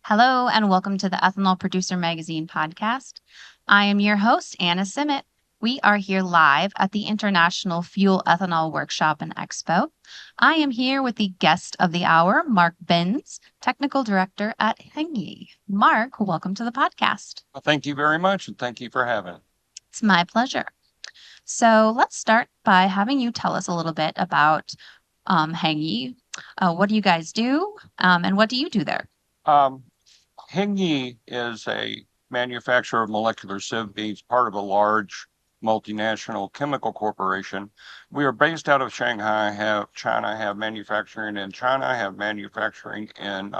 Hello, and welcome to the Ethanol Producer Magazine podcast. I am your host, Anna Simet. We are here live at the International Fuel Ethanol Workshop and Expo. I am here with the guest of the hour, Mark Benz, Technical Director at Hengye. Mark, welcome to the podcast. Well, thank you very much, and thank you for having it. It's my pleasure. So let's start by having you tell us a little bit about Hengye. What do you guys do, and what do you do there? Um, Hengye is a manufacturer of molecular sieve beads, part of a large multinational chemical corporation. We are based out of Shanghai, have China, have manufacturing in China, have manufacturing in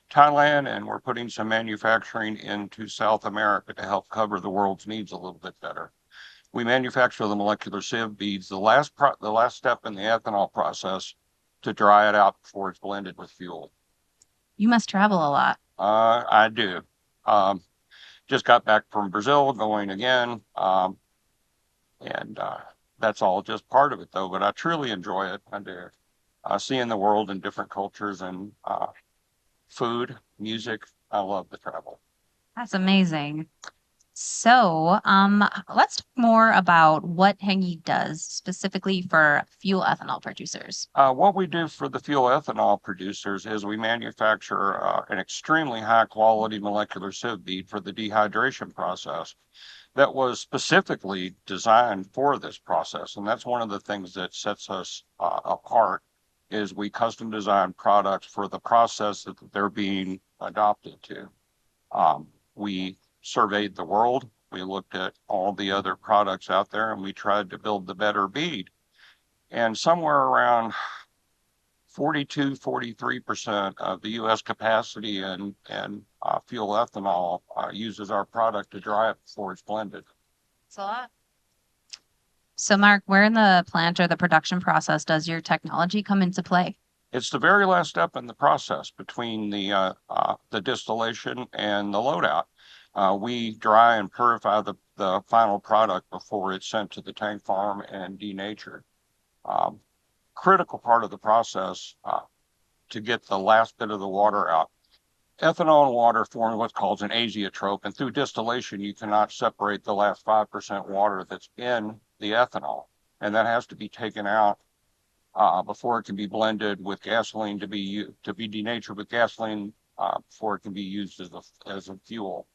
Thailand, and we're putting some manufacturing into South America to help cover the world's needs a little bit better. We manufacture the molecular sieve beads, the last step in the ethanol process to dry it out before it's blended with fuel. You must travel a lot. I do. Um, just got back from Brazil, going again. And that's all just part of it, though. But I truly enjoy it. I do. Seeing the world in different cultures and food, music. I love the travel. That's amazing. So, let's talk more about what Hengye does specifically for fuel ethanol producers. What we do for the fuel ethanol producers is we manufacture an extremely high quality molecular sieve bead for the dehydration process that was specifically designed for this process. And that's one of the things that sets us apart is we custom design products for the process that they're being adopted to. We surveyed the world. We looked at all the other products out there and we tried to build the better bead. And somewhere around 43% of the U.S. capacity and fuel ethanol uses our product to dry it before it's blended. It's a lot. So, Mark, where in the plant or the production process does your technology come into play? It's the very last step in the process between the distillation and the loadout. We dry and purify the final product before it's sent to the tank farm and denatured. Critical part of the process to get the last bit of the water out. Ethanol and water form what's called an azeotrope, and through distillation, you cannot separate the last 5% water that's in the ethanol, and that has to be taken out before it can be blended with gasoline to be denatured with gasoline before it can be used as a fuel.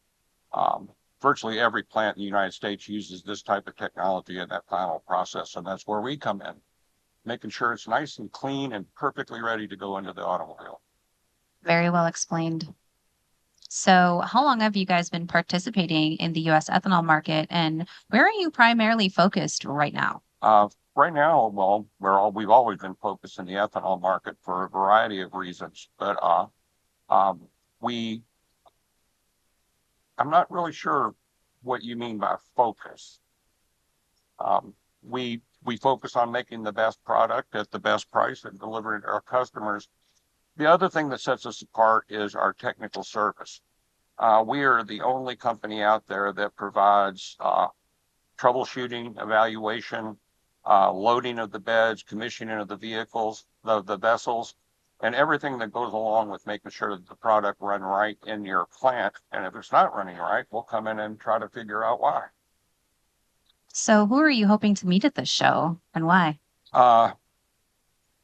Virtually every plant in the United States uses this type of technology in that final process, and that's where we come in, making sure it's nice and clean and perfectly ready to go into the automobile. Very well explained. So, how long have you guys been participating in the US ethanol market, and where are you primarily focused right now? Right now, well, we've always been focused in the ethanol market for a variety of reasons, but I'm not really sure what you mean by focus. We focus on making the best product at the best price and delivering it to our customers. The other thing that sets us apart is our technical service. We are the only company out there that provides troubleshooting, evaluation, loading of the beds, commissioning of the vehicles, the vessels, and everything that goes along with making sure that the product run right in your plant. And if it's not running right, we'll come in and try to figure out why. So, who are you hoping to meet at this show and why? We're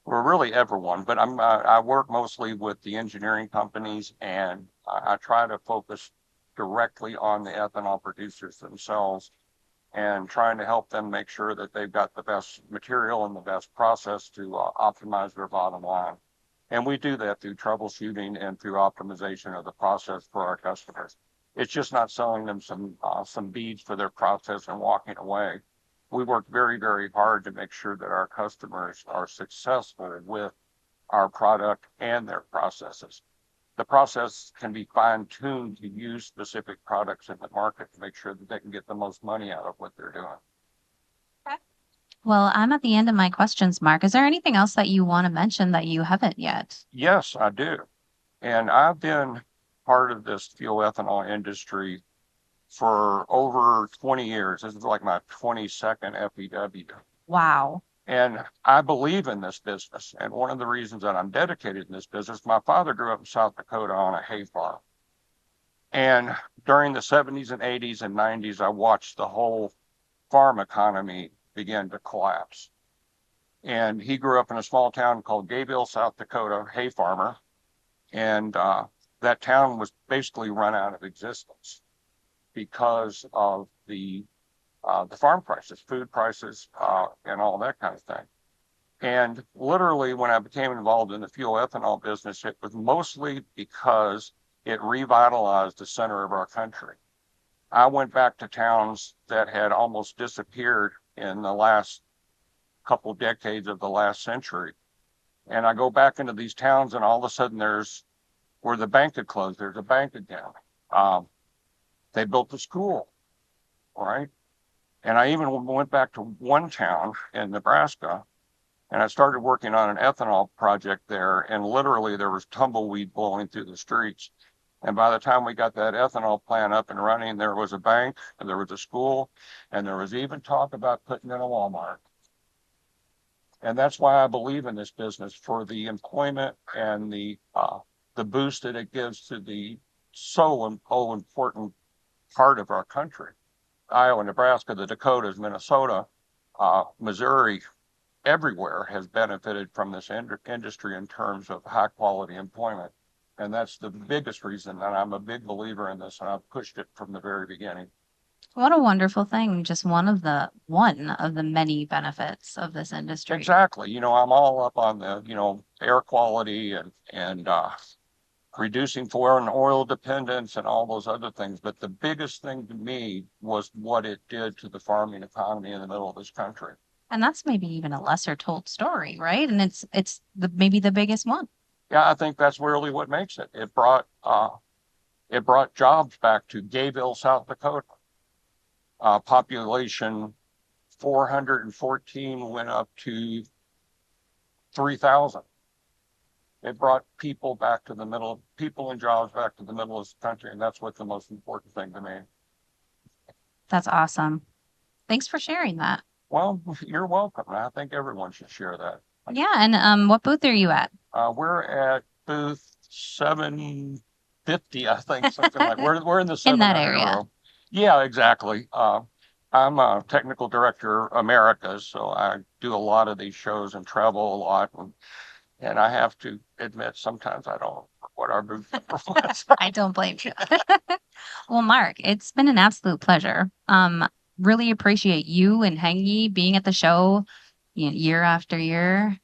really everyone, but I work mostly with the engineering companies, and I try to focus directly on the ethanol producers themselves and trying to help them make sure that they've got the best material and the best process to optimize their bottom line. And we do that through troubleshooting and through optimization of the process for our customers. It's just not selling them some beads for their process and walking away. We work very, very hard to make sure that our customers are successful with our product and their processes. The process can be fine-tuned to use specific products in the market to make sure that they can get the most money out of what they're doing. Well, I'm at the end of my questions, Mark. Is there anything else that you want to mention that you haven't yet? Yes, I do. And I've been part of this fuel ethanol industry for over 20 years. This is like my 22nd FEW. Wow. And I believe in this business. And one of the reasons that I'm dedicated in this business, my father grew up in South Dakota on a hay farm. And during the 70s and 80s and 90s, I watched the whole farm economy begin to collapse. And he grew up in a small town called Gabyville, South Dakota, hay farmer. And that town was basically run out of existence because of the farm prices, food prices, and all that kind of thing. And literally, when I became involved in the fuel ethanol business, it was mostly because it revitalized the center of our country. I went back to towns that had almost disappeared in the last couple decades of the last century. And I go back into these towns, and all of a sudden, where the bank had closed, there's a bank again. They built a school, right? And I even went back to one town in Nebraska, and I started working on an ethanol project there, and literally there was tumbleweed blowing through the streets. And by the time we got that ethanol plant up and running, there was a bank, and there was a school, and there was even talk about putting in a Walmart. And that's why I believe in this business, for the employment and the boost that it gives to the so important part of our country. Iowa, Nebraska, the Dakotas, Minnesota, Missouri, everywhere has benefited from this industry in terms of high quality employment. And that's the biggest reason that I'm a big believer in this, and I've pushed it from the very beginning. What a wonderful thing. Just one of the many benefits of this industry. Exactly. I'm all up on the, air quality and reducing foreign oil dependence and all those other things. But the biggest thing to me was what it did to the farming economy in the middle of this country. And that's maybe even a lesser told story, right? And it's maybe the biggest one. Yeah, I think that's really what makes it. It brought jobs back to Gabyville, South Dakota. Population 414 went up to 3,000. It brought people and jobs back to the middle of the country, and that's what's the most important thing to me. That's awesome. Thanks for sharing that. Well, you're welcome. I think everyone should share that. Yeah, and what booth are you at? We're at booth 750, I think, something like. We're in the 700 In that area. row. Yeah, exactly. I'm a technical director Americas, so I do a lot of these shows and travel a lot, and I have to admit sometimes I don't know what our booth number was. I don't blame you. Well, Mark, it's been an absolute pleasure. Really appreciate you and Hengye being at the show year after year.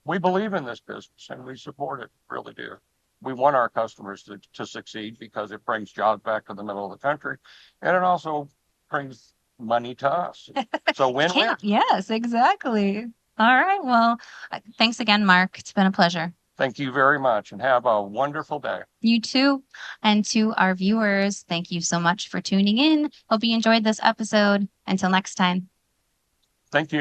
We believe in this business and we support it, really do. We want our customers to succeed because it brings jobs back to the middle of the country, and it also brings money to us. So win-win. Yes, exactly. All right. Well, thanks again, Mark. It's been a pleasure. Thank you very much, and have a wonderful day. You too. And to our viewers, thank you so much for tuning in. Hope you enjoyed this episode. Until next time. Thank you.